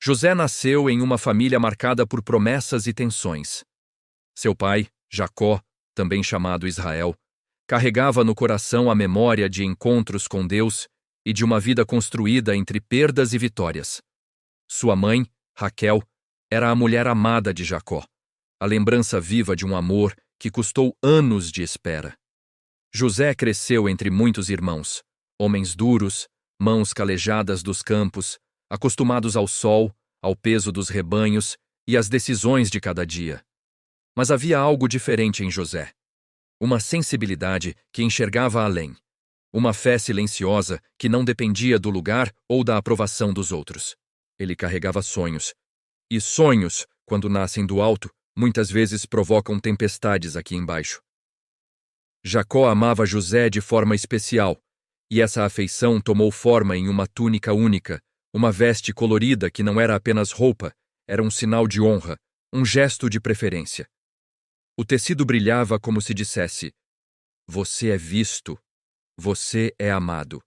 José nasceu em uma família marcada por promessas e tensões. Seu pai, Jacó, também chamado Israel, carregava no coração a memória de encontros com Deus e de uma vida construída entre perdas e vitórias. Sua mãe, Raquel, era a mulher amada de Jacó, a lembrança viva de um amor que custou anos de espera. José cresceu entre muitos irmãos, homens duros, mãos calejadas dos campos, acostumados ao sol, ao peso dos rebanhos e às decisões de cada dia. Mas havia algo diferente em José. Uma sensibilidade que enxergava além. Uma fé silenciosa que não dependia do lugar ou da aprovação dos outros. Ele carregava sonhos. E sonhos, quando nascem do alto, muitas vezes provocam tempestades aqui embaixo. Jacó amava José de forma especial, e essa afeição tomou forma em uma túnica única, uma veste colorida que não era apenas roupa, era um sinal de honra, um gesto de preferência. O tecido brilhava como se dissesse: você é visto, você é amado.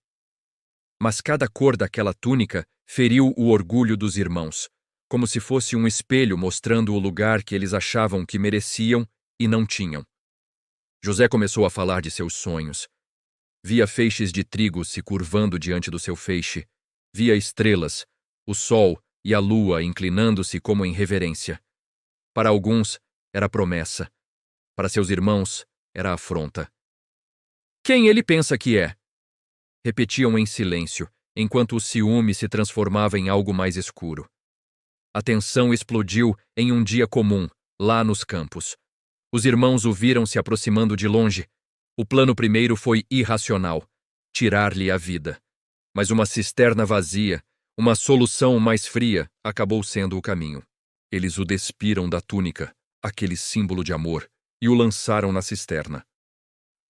Mas cada cor daquela túnica feriu o orgulho dos irmãos, como se fosse um espelho mostrando o lugar que eles achavam que mereciam e não tinham. José começou a falar de seus sonhos. Via feixes de trigo se curvando diante do seu feixe. Via estrelas, o sol e a lua inclinando-se como em reverência. Para alguns, era promessa. Para seus irmãos, era afronta. Quem ele pensa que é? Repetiam em silêncio, enquanto o ciúme se transformava em algo mais escuro. A tensão explodiu em um dia comum, lá nos campos. Os irmãos o viram se aproximando de longe. O plano primeiro foi irracional, tirar-lhe a vida. Mas uma cisterna vazia, uma solução mais fria, acabou sendo o caminho. Eles o despiram da túnica, aquele símbolo de amor, e o lançaram na cisterna.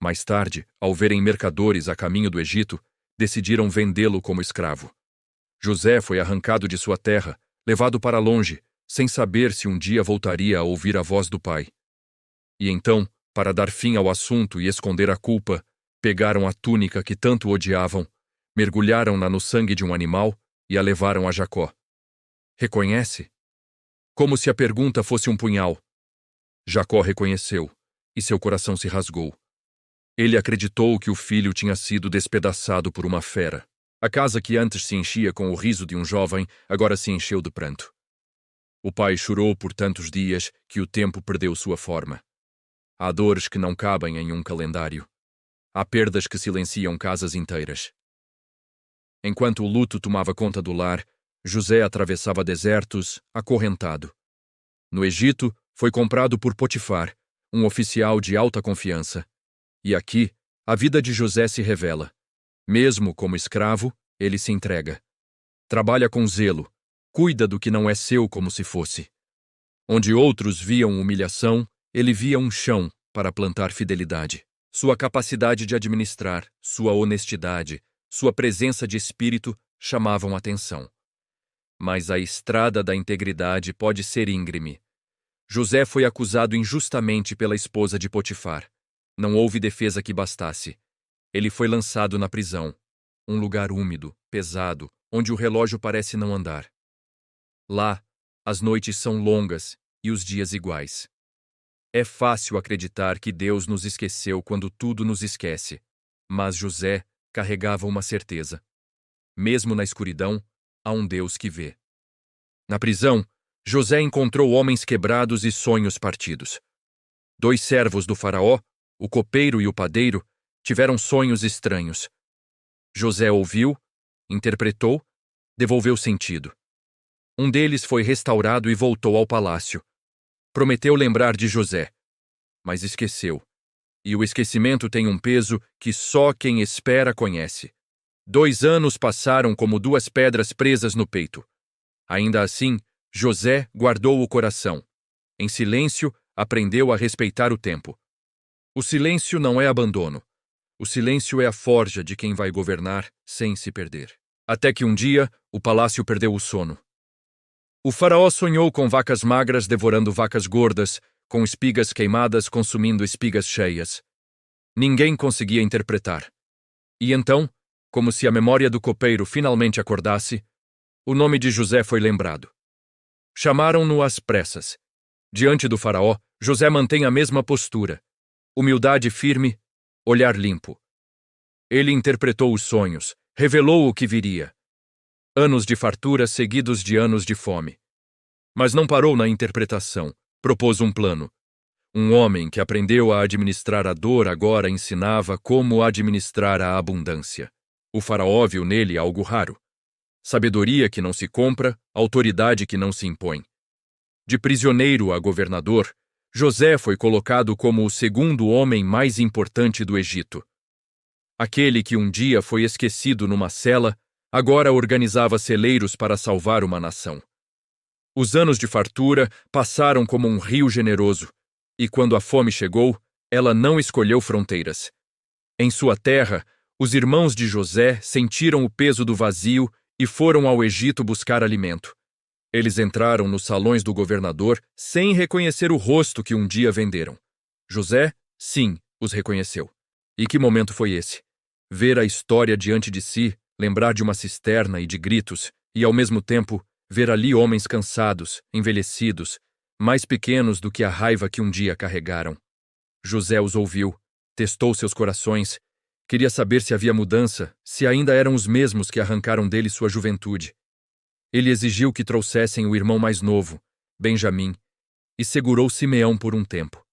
Mais tarde, ao verem mercadores a caminho do Egito, decidiram vendê-lo como escravo. José foi arrancado de sua terra, levado para longe, sem saber se um dia voltaria a ouvir a voz do pai. E então, para dar fim ao assunto e esconder a culpa, pegaram a túnica que tanto odiavam, mergulharam-na no sangue de um animal e a levaram a Jacó. Reconhece? Como se a pergunta fosse um punhal. Jacó reconheceu, e seu coração se rasgou. Ele acreditou que o filho tinha sido despedaçado por uma fera. A casa que antes se enchia com o riso de um jovem, agora se encheu de pranto. O pai chorou por tantos dias que o tempo perdeu sua forma. Há dores que não cabem em um calendário. Há perdas que silenciam casas inteiras. Enquanto o luto tomava conta do lar, José atravessava desertos, acorrentado. No Egito, foi comprado por Potifar, um oficial de alta confiança. E aqui, a vida de José se revela. Mesmo como escravo, ele se entrega. Trabalha com zelo, cuida do que não é seu como se fosse. Onde outros viam humilhação, ele via um chão para plantar fidelidade. Sua capacidade de administrar, sua honestidade, sua presença de espírito chamavam atenção. Mas a estrada da integridade pode ser íngreme. José foi acusado injustamente pela esposa de Potifar. Não houve defesa que bastasse. Ele foi lançado na prisão, um lugar úmido, pesado, onde o relógio parece não andar. Lá, as noites são longas e os dias iguais. É fácil acreditar que Deus nos esqueceu quando tudo nos esquece, mas José carregava uma certeza. Mesmo na escuridão, há um Deus que vê. Na prisão, José encontrou homens quebrados e sonhos partidos. 2 servos do faraó, o copeiro e o padeiro, tiveram sonhos estranhos. José ouviu, interpretou, devolveu sentido. Um deles foi restaurado e voltou ao palácio. Prometeu lembrar de José, mas esqueceu. E o esquecimento tem um peso que só quem espera conhece. 2 anos passaram como 2 pedras presas no peito. Ainda assim, José guardou o coração. Em silêncio, aprendeu a respeitar o tempo. O silêncio não é abandono. O silêncio é a forja de quem vai governar sem se perder. Até que um dia, o palácio perdeu o sono. O faraó sonhou com vacas magras devorando vacas gordas, com espigas queimadas consumindo espigas cheias. Ninguém conseguia interpretar. E então, como se a memória do copeiro finalmente acordasse, o nome de José foi lembrado. Chamaram-no às pressas. Diante do faraó, José mantém a mesma postura. Humildade firme, olhar limpo. Ele interpretou os sonhos, revelou o que viria. Anos de fartura seguidos de anos de fome. Mas não parou na interpretação, propôs um plano. Um homem que aprendeu a administrar a dor agora ensinava como administrar a abundância. O faraó viu nele algo raro. Sabedoria que não se compra, autoridade que não se impõe. De prisioneiro a governador, José foi colocado como o segundo homem mais importante do Egito. Aquele que um dia foi esquecido numa cela, agora organizava celeiros para salvar uma nação. Os anos de fartura passaram como um rio generoso, e quando a fome chegou, ela não escolheu fronteiras. Em sua terra, os irmãos de José sentiram o peso do vazio e foram ao Egito buscar alimento. Eles entraram nos salões do governador sem reconhecer o rosto que um dia venderam. José, sim, os reconheceu. E que momento foi esse? Ver a história diante de si, lembrar de uma cisterna e de gritos, e ao mesmo tempo ver ali homens cansados, envelhecidos, mais pequenos do que a raiva que um dia carregaram. José os ouviu, testou seus corações, queria saber se havia mudança, se ainda eram os mesmos que arrancaram dele sua juventude. Ele exigiu que trouxessem o irmão mais novo, Benjamim, e segurou Simeão por um tempo.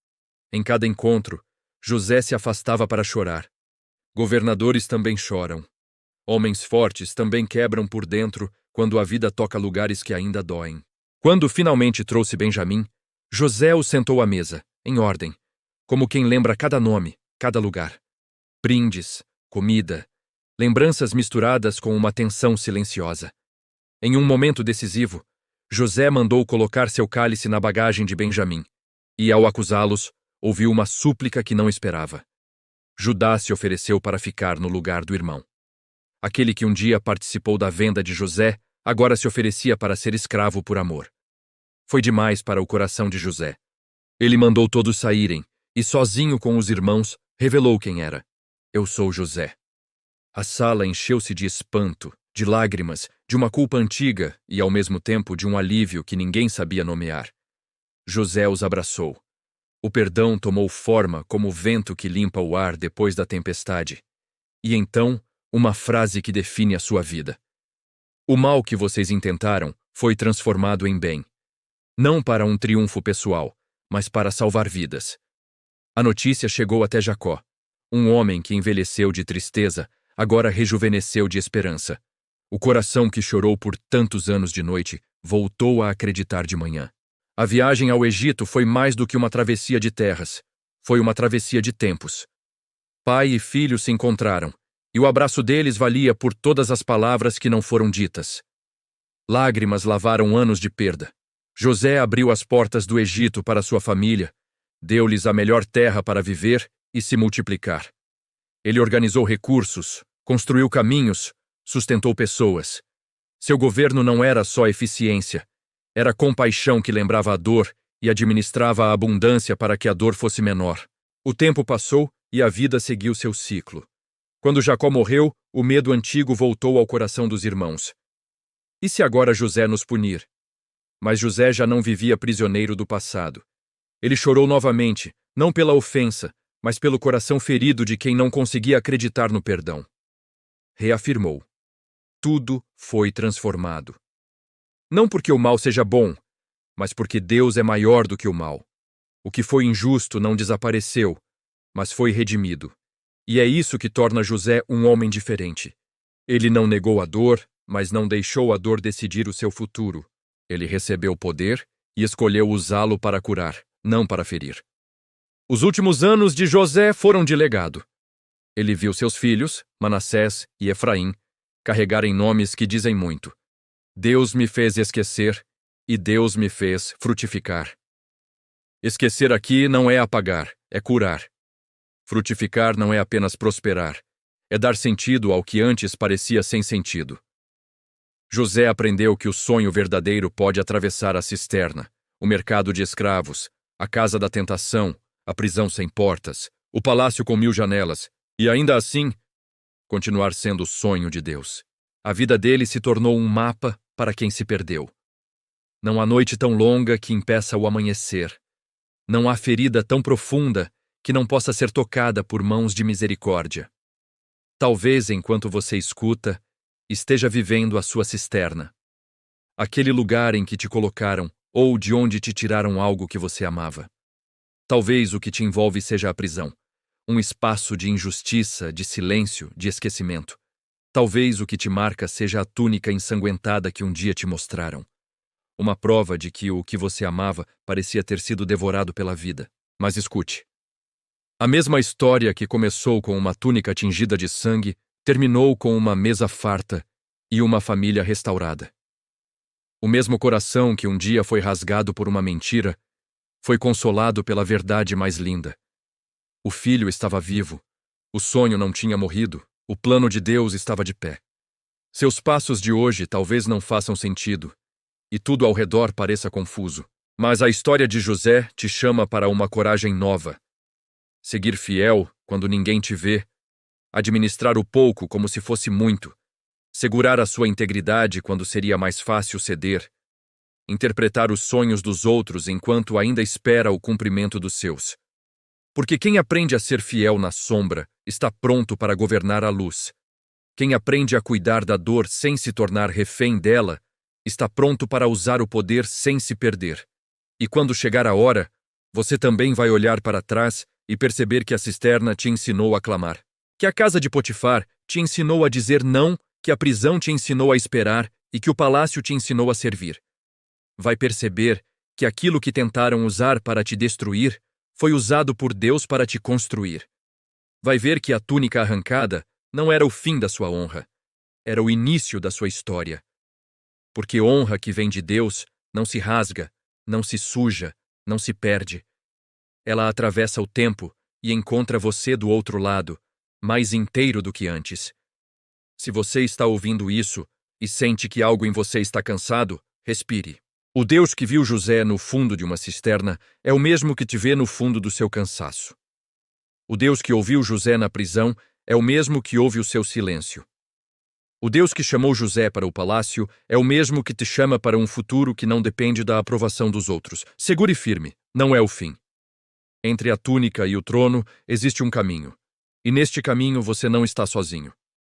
Em cada encontro, José se afastava para chorar. Governadores também choram. Homens fortes também quebram por dentro quando a vida toca lugares que ainda doem. Quando finalmente trouxe Benjamim, José o sentou à mesa, em ordem, como quem lembra cada nome, cada lugar. Brindes, comida, lembranças misturadas com uma tensão silenciosa. Em um momento decisivo, José mandou colocar seu cálice na bagagem de Benjamim, e, ao acusá-los, ouviu uma súplica que não esperava. Judá se ofereceu para ficar no lugar do irmão. Aquele que um dia participou da venda de José, agora se oferecia para ser escravo por amor. Foi demais para o coração de José. Ele mandou todos saírem, e sozinho com os irmãos, revelou quem era. Eu sou José. A sala encheu-se de espanto, de lágrimas, de uma culpa antiga e, ao mesmo tempo, de um alívio que ninguém sabia nomear. José os abraçou. O perdão tomou forma como o vento que limpa o ar depois da tempestade. E então, uma frase que define a sua vida. O mal que vocês intentaram foi transformado em bem. Não para um triunfo pessoal, mas para salvar vidas. A notícia chegou até Jacó. Um homem que envelheceu de tristeza, agora rejuvenesceu de esperança. O coração que chorou por tantos anos de noite voltou a acreditar de manhã. A viagem ao Egito foi mais do que uma travessia de terras. Foi uma travessia de tempos. Pai e filho se encontraram, e o abraço deles valia por todas as palavras que não foram ditas. Lágrimas lavaram anos de perda. José abriu as portas do Egito para sua família, deu-lhes a melhor terra para viver e se multiplicar. Ele organizou recursos, construiu caminhos, sustentou pessoas. Seu governo não era só eficiência, era compaixão que lembrava a dor e administrava a abundância para que a dor fosse menor. O tempo passou e a vida seguiu seu ciclo. Quando Jacó morreu, o medo antigo voltou ao coração dos irmãos. E se agora José nos punir? Mas José já não vivia prisioneiro do passado. Ele chorou novamente, não pela ofensa, mas pelo coração ferido de quem não conseguia acreditar no perdão. Reafirmou. Tudo foi transformado. Não porque o mal seja bom, mas porque Deus é maior do que o mal. O que foi injusto não desapareceu, mas foi redimido. E é isso que torna José um homem diferente. Ele não negou a dor, mas não deixou a dor decidir o seu futuro. Ele recebeu poder e escolheu usá-lo para curar, não para ferir. Os últimos anos de José foram de legado. Ele viu seus filhos, Manassés e Efraim, carregarem nomes que dizem muito. Deus me fez esquecer e Deus me fez frutificar. Esquecer aqui não é apagar, é curar. Frutificar não é apenas prosperar, é dar sentido ao que antes parecia sem sentido. José aprendeu que o sonho verdadeiro pode atravessar a cisterna, o mercado de escravos, a casa da tentação, a prisão sem portas, o palácio com 1000 janelas, e ainda assim, continuar sendo o sonho de Deus. A vida dele se tornou um mapa para quem se perdeu. Não há noite tão longa que impeça o amanhecer. Não há ferida tão profunda que não possa ser tocada por mãos de misericórdia. Talvez, enquanto você escuta, esteja vivendo a sua cisterna. Aquele lugar em que te colocaram ou de onde te tiraram algo que você amava. Talvez o que te envolve seja a prisão, um espaço de injustiça, de silêncio, de esquecimento. Talvez o que te marca seja a túnica ensanguentada que um dia te mostraram. Uma prova de que o que você amava parecia ter sido devorado pela vida. Mas escute. A mesma história que começou com uma túnica tingida de sangue terminou com uma mesa farta e uma família restaurada. O mesmo coração que um dia foi rasgado por uma mentira foi consolado pela verdade mais linda. O filho estava vivo, o sonho não tinha morrido, o plano de Deus estava de pé. Seus passos de hoje talvez não façam sentido, e tudo ao redor pareça confuso, mas a história de José te chama para uma coragem nova. Seguir fiel quando ninguém te vê, administrar o pouco como se fosse muito, segurar a sua integridade quando seria mais fácil ceder, interpretar os sonhos dos outros enquanto ainda espera o cumprimento dos seus. Porque quem aprende a ser fiel na sombra está pronto para governar a luz. Quem aprende a cuidar da dor sem se tornar refém dela está pronto para usar o poder sem se perder. E quando chegar a hora, você também vai olhar para trás e perceber que a cisterna te ensinou a clamar, que a casa de Potifar te ensinou a dizer não, que a prisão te ensinou a esperar e que o palácio te ensinou a servir. Vai perceber que aquilo que tentaram usar para te destruir foi usado por Deus para te construir. Vai ver que a túnica arrancada não era o fim da sua honra, era o início da sua história. Porque honra que vem de Deus não se rasga, não se suja, não se perde. Ela atravessa o tempo e encontra você do outro lado, mais inteiro do que antes. Se você está ouvindo isso e sente que algo em você está cansado, respire. O Deus que viu José no fundo de uma cisterna é o mesmo que te vê no fundo do seu cansaço. O Deus que ouviu José na prisão é o mesmo que ouve o seu silêncio. O Deus que chamou José para o palácio é o mesmo que te chama para um futuro que não depende da aprovação dos outros. Segure firme, não é o fim. Entre a túnica e o trono existe um caminho. E neste caminho você não está sozinho.